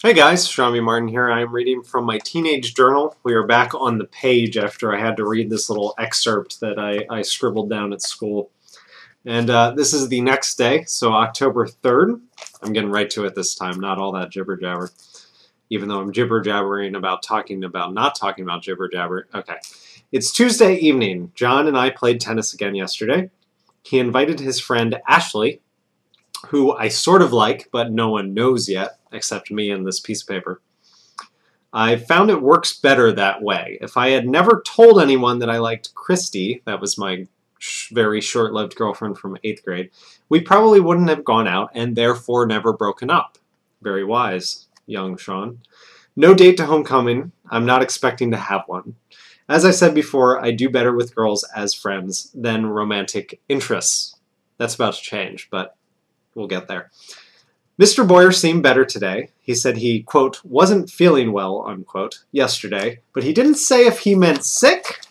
Hey guys, shawnvmartin here. I'm reading from my teenage journal. We are back on the page after I had to read this little excerpt that I scribbled down at school. And this is the next day, so October 3rd. I'm getting right to it this time, not all that jibber-jabber. Even though I'm jibber-jabbering about not talking about jibber-jabber. Okay. It's Tuesday evening. John and I played tennis again yesterday. He invited his friend Ashley, who I sort of like, but no one knows yet, except me and this piece of paper. I found it works better that way. If I had never told anyone that I liked Christy, that was my very short-lived girlfriend from 8th grade, we probably wouldn't have gone out and therefore never broken up. Very wise, young Shawn. No date to homecoming. I'm not expecting to have one. As I said before, I do better with girls as friends than romantic interests. That's about to change, but we'll get there. Mr. Boyer seemed better today. He said he, quote, wasn't feeling well, unquote, yesterday, but he didn't say if he meant sick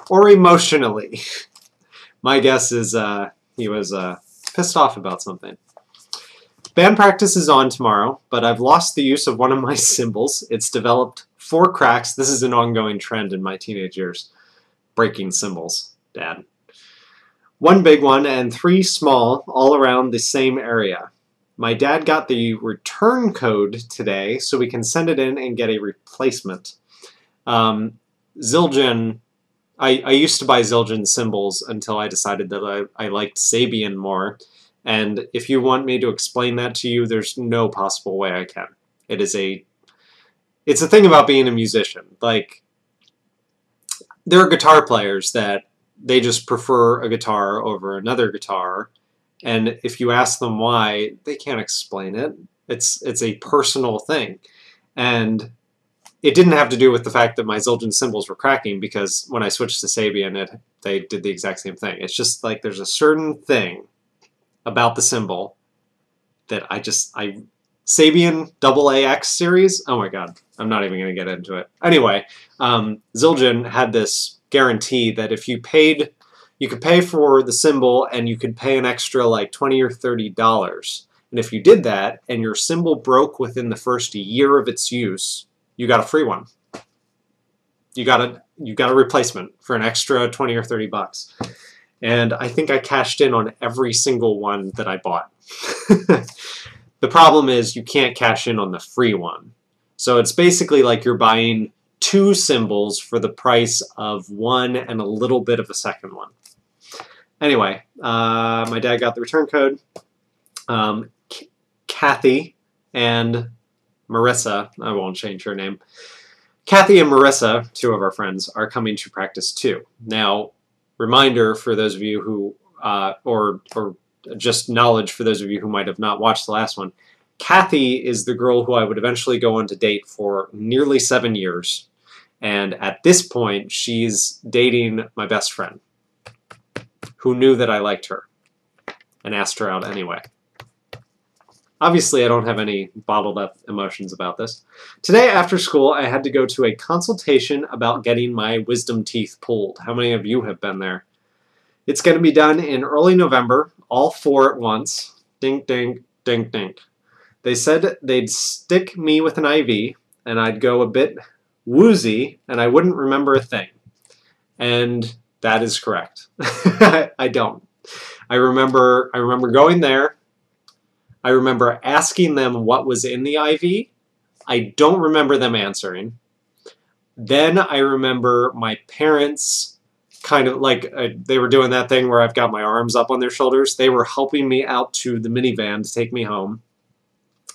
or emotionally. My guess is he was pissed off about something. Band practice is on tomorrow, but I've lost the use of one of my cymbals. It's developed 4 cracks. This is an ongoing trend in my teenage years. Breaking cymbals, Dad. 1 big one and 3 small, all around the same area. My dad got the return code today, so we can send it in and get a replacement. Zildjian, I used to buy Zildjian cymbals until I decided that I liked Sabian more. And if you want me to explain that to you, there's no possible way I can. It's a thing about being a musician. Like, there are guitar players that they just prefer a guitar over another guitar, and if you ask them why, they can't explain it. It's a personal thing, and it didn't have to do with the fact that my Zildjian cymbals were cracking, because when I switched to Sabian, they did the exact same thing. It's just like there's a certain thing about the cymbal that Sabian AAX series, oh my god, I'm not even going to get into it. Anyway, Zildjian had this guarantee that if you paid, you could pay for the cymbal and you could pay an extra like $20 or $30. And if you did that and your cymbal broke within the first year of its use, you got a free one. You got a replacement for an extra 20 or 30 bucks. And I think I cashed in on every single one that I bought. The problem is you can't cash in on the free one. So it's basically like you're buying 2 cymbals for the price of 1 and a little bit of a second one. Anyway, my dad got the return code. Kathy and Marissa, I won't change her name. Kathy and Marissa, 2 of our friends, are coming to practice too. Now, reminder for those of you who, or just knowledge for those of you who might have not watched the last one, Kathy is the girl who I would eventually go on to date for nearly 7 years. And at this point, she's dating my best friend, who knew that I liked her and asked her out anyway. Obviously, I don't have any bottled up emotions about this. Today after school, I had to go to a consultation about getting my wisdom teeth pulled. How many of you have been there? It's going to be done in early November, all 4 at once. Dink, dink, dink, dink. They said they'd stick me with an IV, and I'd go a bit woozy, and I wouldn't remember a thing. And that is correct. I don't. I remember going there. I remember asking them what was in the IV. I don't remember them answering. Then I remember my parents kind of like, they were doing that thing where I've got my arms up on their shoulders. They were helping me out to the minivan to take me home.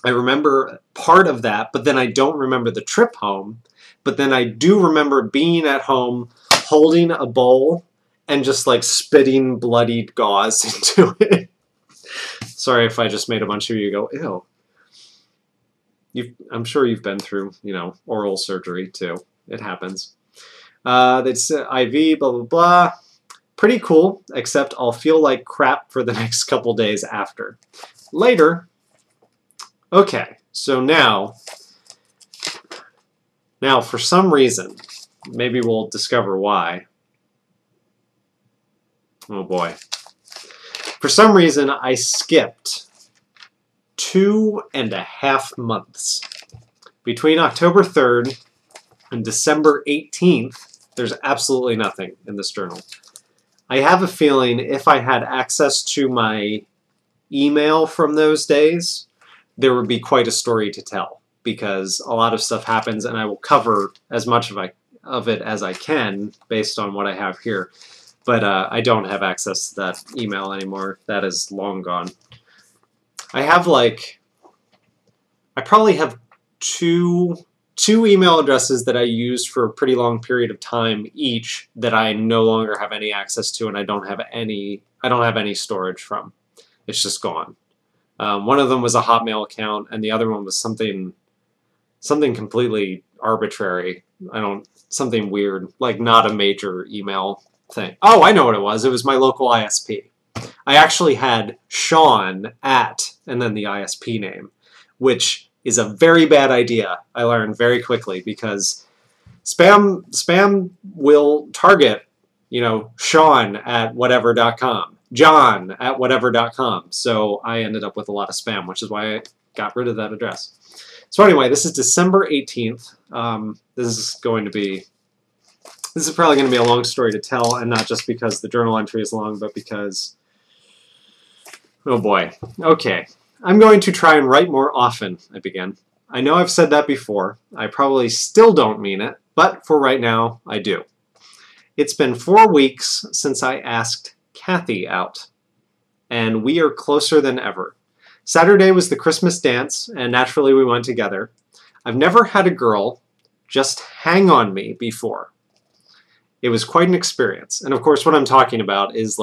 I remember part of that, but then I don't remember the trip home. But then I do remember being at home, holding a bowl, and just like spitting bloodied gauze into it. Sorry if I just made a bunch of you go, ew. I'm sure you've been through, oral surgery too. It happens. They'd say IV, blah, blah, blah. Pretty cool, except I'll feel like crap for the next couple days after. Later. Okay, so now for some reason, maybe we'll discover why. Oh boy. For some reason, I skipped 2.5 months. Between October 3rd and December 18th, there's absolutely nothing in this journal. I have a feeling if I had access to my email from those days, there would be quite a story to tell, because a lot of stuff happens and I will cover as much of it as I can based on what I have here. But I don't have access to that email anymore. That is long gone. I have I probably have two email addresses that I used for a pretty long period of time each that I no longer have any access to, and I don't have any storage from. It's just gone. One of them was a Hotmail account, and the other one was something completely arbitrary. Something weird, like not a major email thing. Oh, I know what it was. It was my local ISP. I actually had Shawn at, and then the ISP name, which is a very bad idea, I learned very quickly, because spam will target, Shawn at whatever.com, John at whatever.com. So I ended up with a lot of spam, which is why I got rid of that address. So anyway, this is December 18th. This is probably going to be a long story to tell, and not just because the journal entry is long, but because, oh boy. Okay. I'm going to try and write more often, I began. I know I've said that before. I probably still don't mean it, but for right now, I do. It's been 4 weeks since I asked Kathy out, and we are closer than ever. Saturday was the Christmas dance, and naturally we went together. I've never had a girl just hang on me before. It was quite an experience. And of course, what I'm talking about is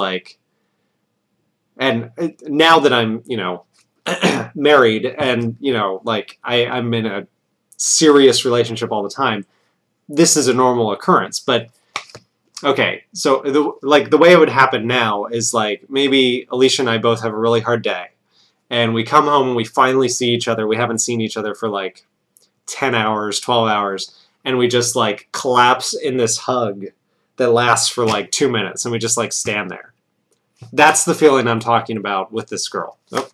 and now that I'm, married and, I'm in a serious relationship all the time, this is a normal occurrence. But, okay, so the way it would happen now is maybe Alicia and I both have a really hard day. And we come home and we finally see each other. We haven't seen each other for 10 hours, 12 hours. And we just collapse in this hug that lasts for 2 minutes. And we just stand there. That's the feeling I'm talking about with this girl. Oh,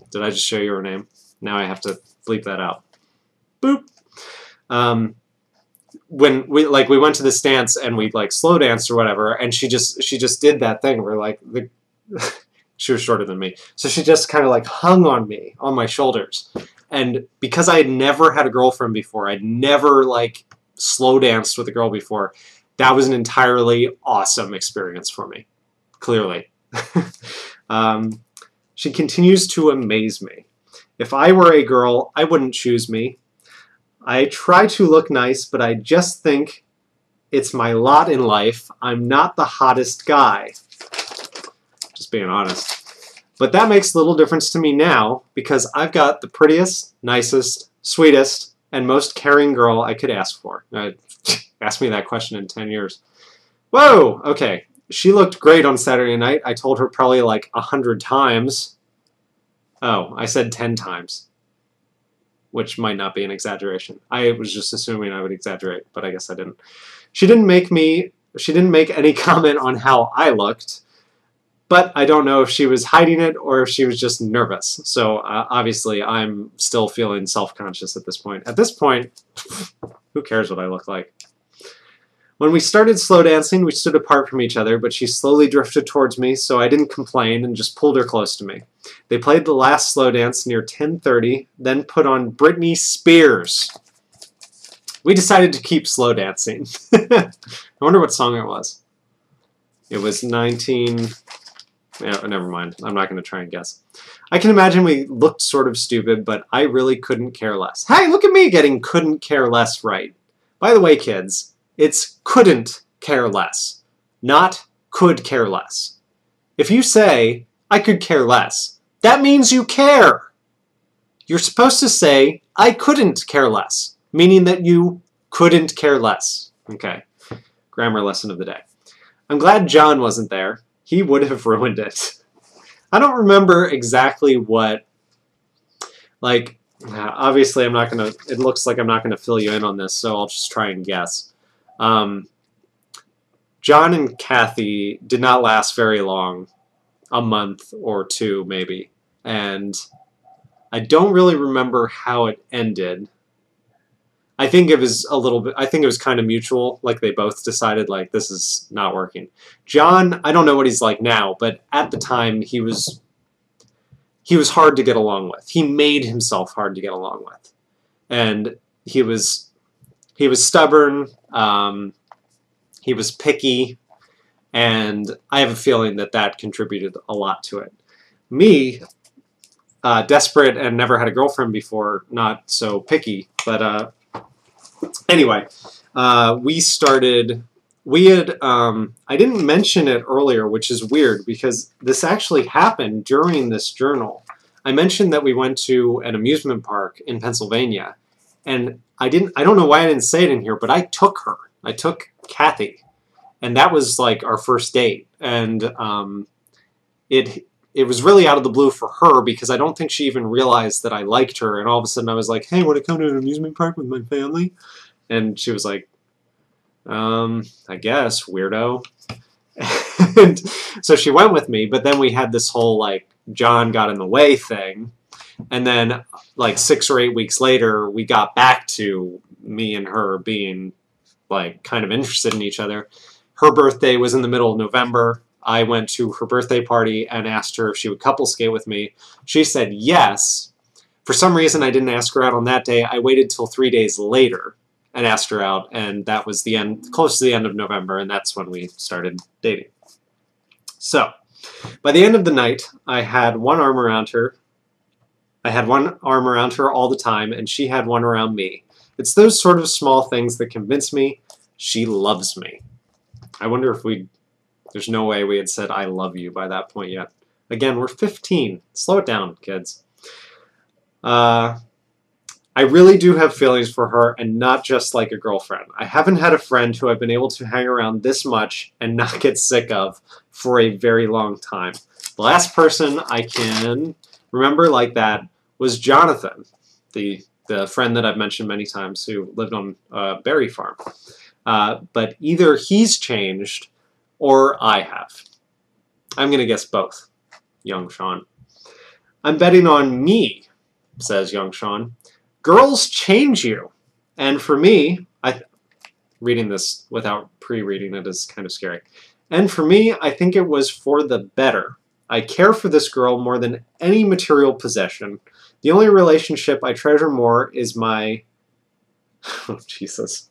did I just show you her name? Now I have to bleep that out. Boop. When we went to this dance and we slow danced or whatever, and she just did that thing where she was shorter than me, so she just kind of hung on me on my shoulders. And because I had never had a girlfriend before, I'd never slow danced with a girl before, that was an entirely awesome experience for me. Clearly. She continues to amaze me. If I were a girl, I wouldn't choose me. I try to look nice, but I just think it's my lot in life. I'm not the hottest guy. Just being honest. But that makes little difference to me now, because I've got the prettiest, nicest, sweetest, and most caring girl I could ask for. Ask me that question in 10 years. Whoa! Okay. She looked great on Saturday night. I told her probably 100 times. Oh, I said 10 times. Which might not be an exaggeration. I was just assuming I would exaggerate, but I guess I didn't. She didn't make any comment on how I looked, but I don't know if she was hiding it or if she was just nervous. So obviously I'm still feeling self-conscious at this point. At this point, who cares what I look like? When we started slow dancing, we stood apart from each other, but she slowly drifted towards me, so I didn't complain and just pulled her close to me. They played the last slow dance near 10:30, then put on Britney Spears. We decided to keep slow dancing. I wonder what song it was. It was 19... Yeah, never mind. I'm not going to try and guess. I can imagine we looked sort of stupid, but I really couldn't care less. Hey, look at me getting couldn't care less right. By the way, kids, it's couldn't care less, not could care less. If you say, I could care less, that means you care. You're supposed to say, I couldn't care less, meaning that you couldn't care less. Okay, grammar lesson of the day. I'm glad John wasn't there. He would have ruined it. I don't remember exactly what, obviously I'm not going to, it looks like I'm not going to fill you in on this, so I'll just try and guess. John and Kathy did not last very long, a month or two maybe, and I don't really remember how it ended. I think it was a little bit, I think it was kind of mutual. Like they both decided like this is not working. John, I don't know what he's like now, but at the time he was hard to get along with. He made himself hard to get along with. And he was stubborn, he was picky, and I have a feeling that that contributed a lot to it. Me, desperate and never had a girlfriend before, not so picky, but anyway, I didn't mention it earlier, which is weird because this actually happened during this journal. I mentioned that we went to an amusement park in Pennsylvania, and I don't know why I didn't say it in here, but I took her. I took Kathy, and that was like our first date, and it was really out of the blue for her because I don't think she even realized that I liked her, and all of a sudden I was like, hey, want to come to an amusement park with my family? And she was like, I guess, weirdo. And so she went with me, but then we had this whole, like, John got in the way thing. And then, like, 6 or 8 weeks later, we got back to me and her being, like, kind of interested in each other. Her birthday was in the middle of November. I went to her birthday party and asked her if she would couple skate with me. She said yes. For some reason, I didn't ask her out on that day. I waited till 3 days later and asked her out, and that was the end, close to the end of November, and that's when we started dating. So, by the end of the night, I had one arm around her. I had one arm around her all the time, and she had one around me. It's those sort of small things that convince me she loves me. I wonder if there's no way we had said I love you by that point yet. Again, we're 15. Slow it down, kids. I really do have feelings for her, and not just like a girlfriend. I haven't had a friend who I've been able to hang around this much and not get sick of for a very long time. The last person I can remember like that was Jonathan, the friend that I've mentioned many times who lived on a berry farm. But either he's changed or I have. I'm going to guess both, young Shawn. I'm betting on me, says young Shawn. Girls change you. And for me, reading this without pre-reading it is kind of scary. And for me, I think it was for the better. I care for this girl more than any material possession. The only relationship I treasure more is my... Oh, Jesus.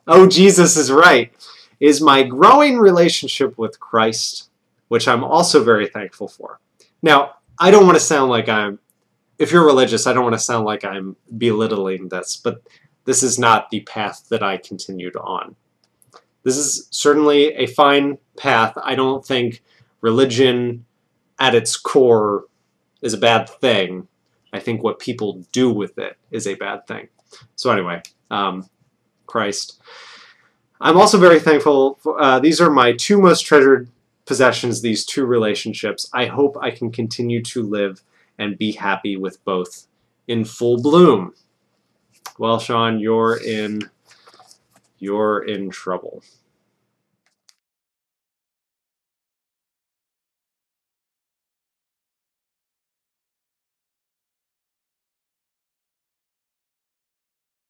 Oh, Jesus is right. Is my growing relationship with Christ, which I'm also very thankful for. Now, I don't want to sound like if you're religious, I don't want to sound like I'm belittling this, but this is not the path that I continued on. This is certainly a fine path. I don't think religion at its core is a bad thing. I think what people do with it is a bad thing. So anyway, Christ. I'm also very thankful. These are my 2 most treasured possessions, these 2 relationships. I hope I can continue to live and be happy with both in full bloom. Well, Shawn, you're in trouble.